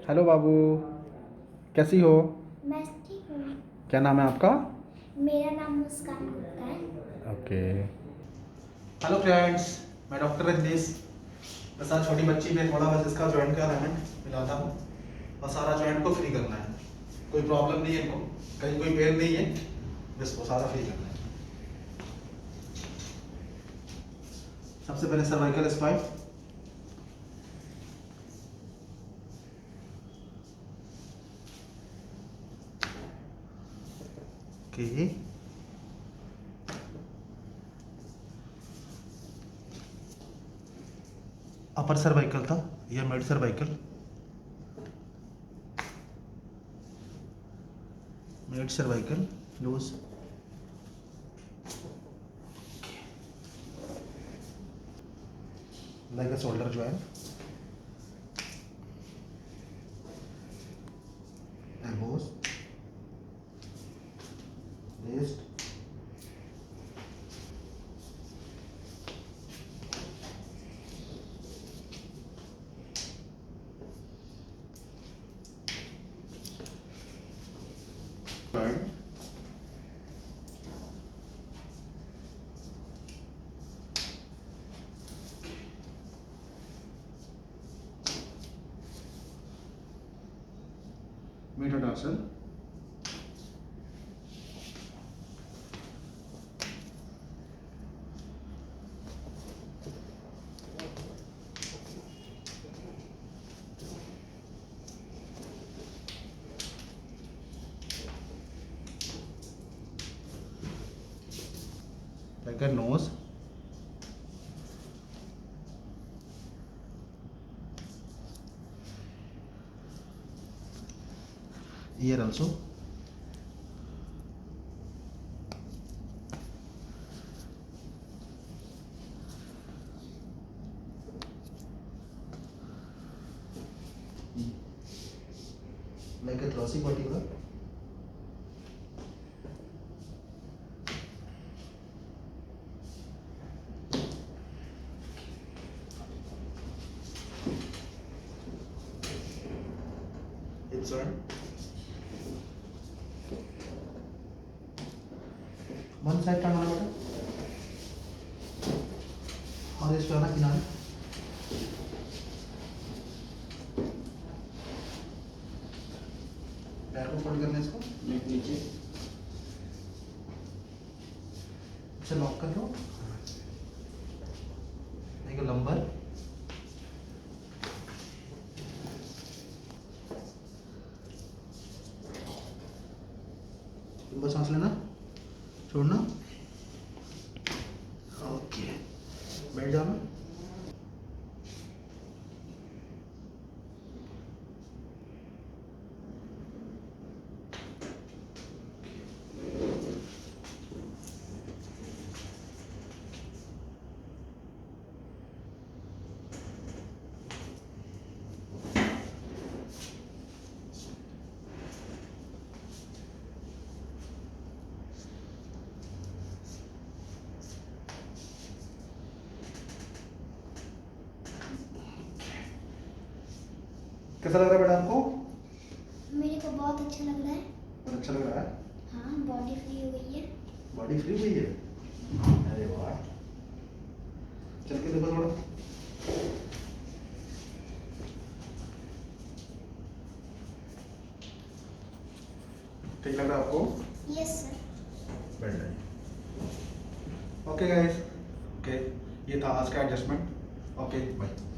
Hello बाबू, कैसी हो? मैं ठीक हूँ। क्या नाम है आपका? मेरा नाम मुस्कान गुप्ता है। ओके। हेलो फ्रेंड्स, मैं डॉक्टर रजनीश। बस आज छोटी बच्ची में थोड़ा बस इसका जॉइंट का अलाइनमेंट मिलाता हूँ और सारा जॉइंट को फ्री करना है। कोई प्रॉब्लम नहीं है इनको, कहीं कोई पेन नहीं है, बस वो सारा फ्री करना है। सबसे पहले cervical spine, okay. Upper cervical था, यह mid cervical, mid cervical loose, like a shoulder joint, elbows, wrist, joint, metatarsal, like a nose, ear also, like a thoracic vertebra, hip joint, one side turn होना बेटा, और इस पे आना किनारे, पैर को फोल्ड करना, इसको नीचे, इसे लॉक कर लो, देखो लंबर, लंबा सांस लेना, छोड़ना, ओके, बैठ जाना। कैसा लग रहा है बेटा आपको? मेरे को बहुत अच्छा लग रहा है। बहुत अच्छा लग रहा है। हाँ, बॉडी फ्री हो गई है। बॉडी फ्री हुई है, अरे वाह। चल के देखो थोड़ा, ठीक लग रहा है आपको? Yes sir. बैठ जाइए। ओके गाइस, ओके, ये था आज का एडजस्टमेंट। Okay bye.